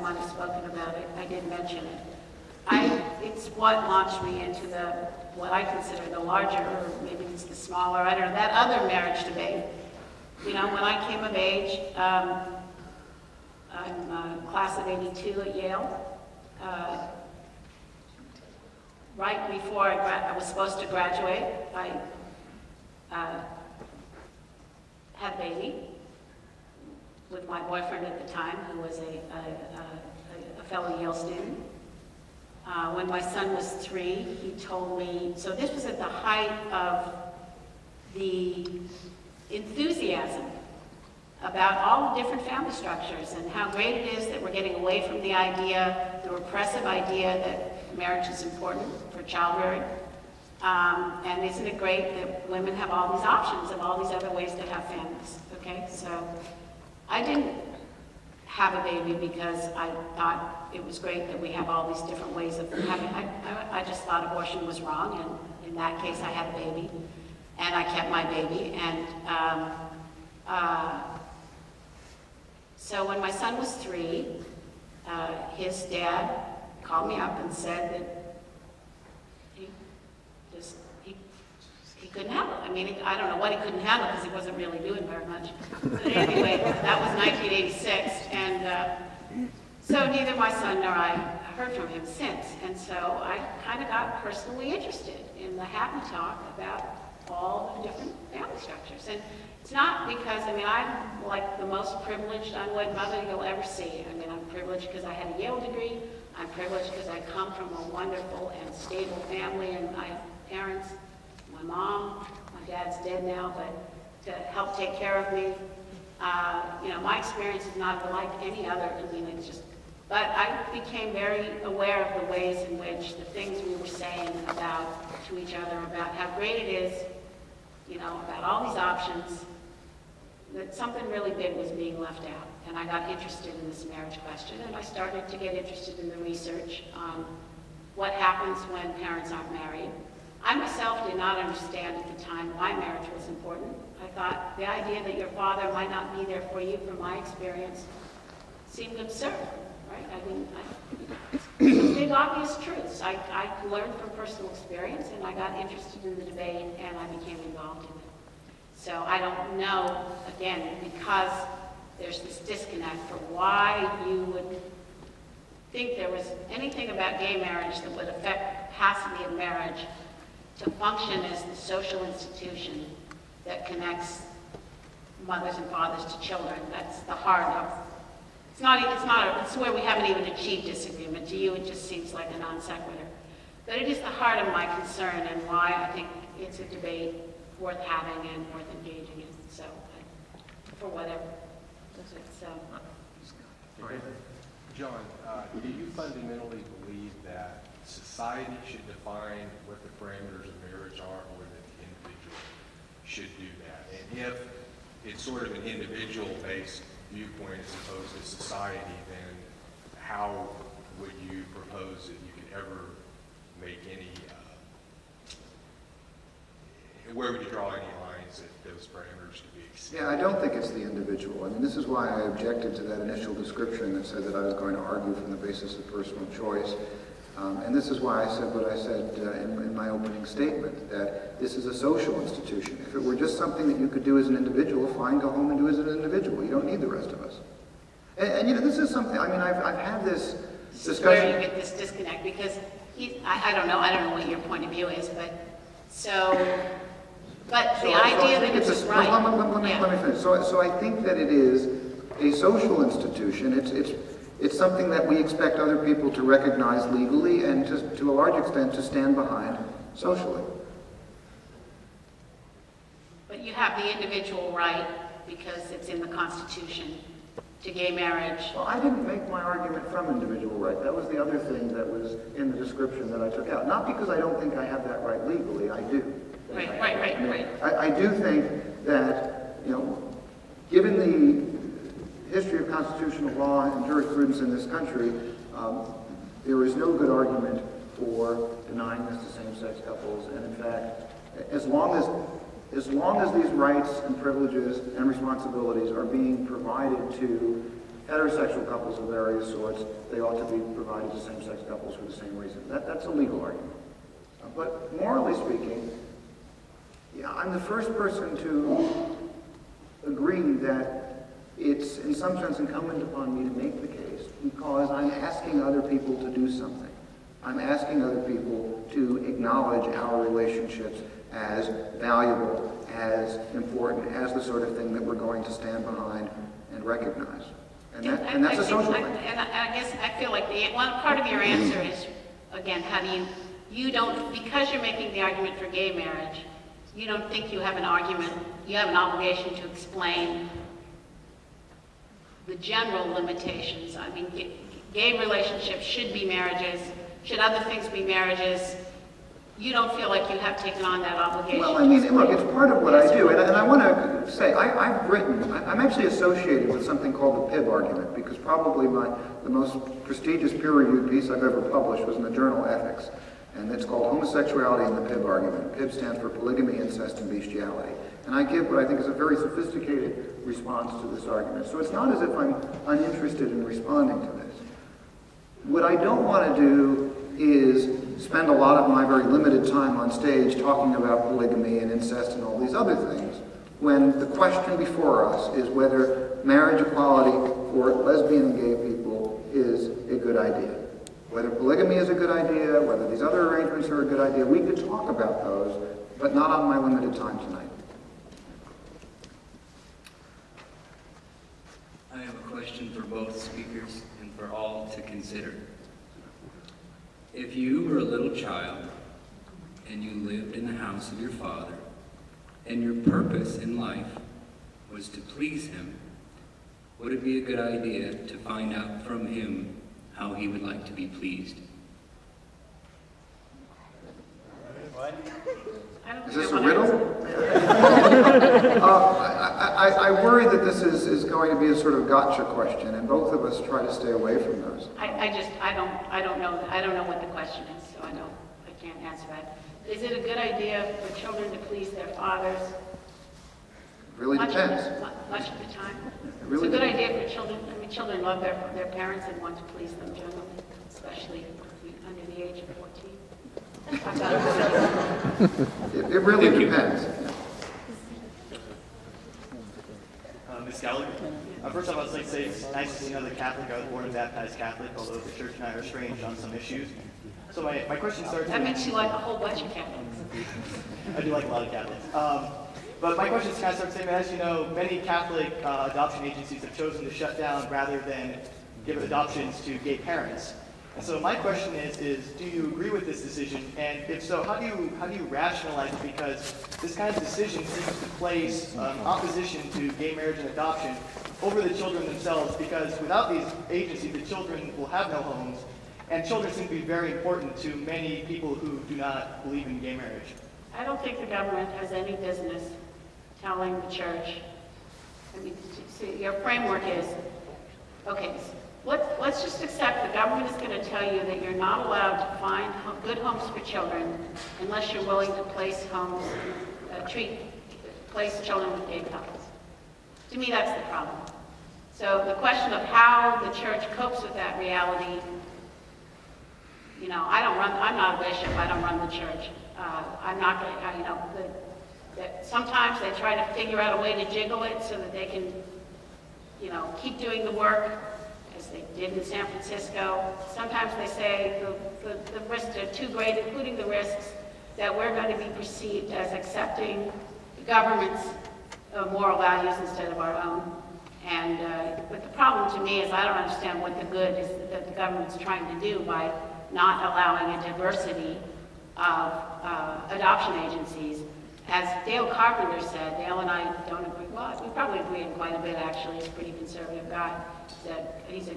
might have spoken about it, I did mention it. It's what launched me into what I consider the larger, or maybe it's the smaller, I don't know, that other marriage debate. You know, when I came of age, I'm class of '82 at Yale. Right before I was supposed to graduate, I had a baby with my boyfriend at the time, who was a fellow Yale student. When my son was 3, he told me, so this was at the height of the enthusiasm about all the different family structures and how great it is that we're getting away from the idea, the repressive idea that marriage is important for child rearing. And isn't it great that women have all these options and all these other ways to have families, okay? So I didn't have a baby because I thought it was great that we have all these different ways of having, I just thought abortion was wrong, and in that case I had a baby, and I kept my baby, and so when my son was 3, his dad called me up and said that he couldn't handle it. I mean, I don't know what he couldn't handle because he wasn't really doing very much. But anyway, that was 1986, and so neither my son nor I heard from him since. And so I kind of got personally interested in the happy talk about all the different family structures. And it's not because, I mean, I'm like the most privileged unwed mother you'll ever see. I mean, I'm privileged because I had a Yale degree. I'm privileged because I come from a wonderful and stable family, and I have parents, my mom, my dad's dead now, but to help take care of me. You know, my experience is not like any other. I mean, it's just, but I became very aware of the ways in which the things we were saying to each other about how great it is, you know, about all these options, that something really big was being left out. And I got interested in this marriage question, and I started to get interested in the research on what happens when parents aren't married. I myself did not understand at the time why marriage was important. I thought the idea that your father might not be there for you, from my experience, seemed absurd, right? I mean, some big obvious truths. I learned from personal experience, and I got interested in the debate, and I became involved in it. So I don't know, again, because there's this disconnect for why you would think there was anything about gay marriage that would affect capacity of marriage to function as the social institution that connects mothers and fathers to children. That's the heart of, it's where we haven't even achieved disagreement. To you, it just seems like a non sequitur. But it is the heart of my concern and why I think it's a debate worth having and worth engaging in. So, for whatever. So. John, do you fundamentally believe that society should define what the parameters of marriage are, or that the individual should do that? And if it's sort of an individual-based viewpoint as opposed to society, then how would you propose that you could ever make any, where would you draw any lines that those parameters to be exceeded? Yeah, I don't think it's the individual. I mean, this is why I objected to that initial description that said that I was going to argue from the basis of personal choice. And this is why I said what I said in my opening statement, that this is a social institution. If it were just something that you could do as an individual, fine, go home and do it as an individual. You don't need the rest of us. And you know, this is something, I mean, I've had this discussion. Where you get this disconnect, because I don't know what your point of view is, but the idea that it's right. Let me finish. So I think that it is a social institution. It's something that we expect other people to recognize legally and to a large extent to stand behind socially. But you have the individual right, because it's in the Constitution, to gay marriage. Well, I didn't make my argument from individual right. That was the other thing that was in the description that I took out. Not because I don't think I have that right legally, I do. Right. I do think that, you know, given the history of constitutional law and jurisprudence in this country, there is no good argument for denying this to same-sex couples. And in fact, as long as these rights and privileges and responsibilities are being provided to heterosexual couples of various sorts, they ought to be provided to same-sex couples for the same reason. That's a legal argument. But morally speaking, yeah, I'm the first person to agree that it's in some sense incumbent upon me to make the case because I'm asking other people to do something. I'm asking other people to acknowledge our relationships as valuable, as important, as the sort of thing that we're going to stand behind and recognize. And that's a social thing. And I guess I feel like one part of your answer is, again, how do you don't, because you're making the argument for gay marriage, you don't think you have an argument, you have an obligation to explain the general limitations. I mean, gay relationships should be marriages, should other things be marriages. You don't feel like you have taken on that obligation? Well, I mean, look, it's part of what I do, and I want to say, I'm actually associated with something called the PIB argument, because probably the most prestigious peer-reviewed piece I've ever published was in the journal Ethics, and it's called Homosexuality and the PIB Argument. PIB stands for Polygamy, Incest, and Bestiality. And I give what I think is a very sophisticated response to this argument. So it's not as if I'm uninterested in responding to this. What I don't want to do is spend a lot of my very limited time on stage talking about polygamy and incest and all these other things, when the question before us is whether marriage equality for lesbian and gay people is a good idea. Whether polygamy is a good idea, whether these other arrangements are a good idea, we could talk about those, but not on my limited time tonight. I have a question for both speakers and for all to consider. If you were a little child and you lived in the house of your father and your purpose in life was to please him, would it be a good idea to find out from him how he would like to be pleased? Is this a riddle? I worry that this is going to be a sort of gotcha question, and both of us try to stay away from those. I don't know what the question is, so I can't answer that. Is it a good idea for children to please their fathers? It really depends. Much of the time. Really it's a good idea for children. I mean, children love their parents and want to please them generally, especially under the age of 14. It really depends. Ms. Gallagher. First off, I'd like to say it's nice to see another Catholic. I was born and baptized Catholic, although the church and I are estranged on some issues. So my question starts That makes you like a whole bunch of Catholics. I do like a lot of Catholics. But my question kind of starts saying, as you know, many Catholic adoption agencies have chosen to shut down rather than give adoptions to gay parents. And so my question is do you agree with this decision? And if so, how do you rationalize it? Because this kind of decision seems to place opposition to gay marriage and adoption over the children themselves, because without these agencies, the children will have no homes, and children seem to be very important to many people who do not believe in gay marriage. I don't think the government has any business telling the church. I mean, see, your framework is, okay, let's just accept the government is going to tell you that you're not allowed to find good homes for children unless you're willing to place children with gay couples. To me, that's the problem. So the question of how the church copes with that reality, you know, I'm not a bishop, I don't run the church. I'm not going to, you know, sometimes they try to figure out a way to jiggle it so that they can, you know, keep doing the work, as they did in San Francisco. Sometimes they say the risks are too great, including the risks that we're going to be perceived as accepting the government's moral values instead of our own. And but the problem to me is I don't understand what the good is that the government's trying to do by not allowing a diversity of adoption agencies. As Dale Carpenter said, Dale and I don't agree, well, we probably agree on quite a bit actually, he's a pretty conservative guy. He's a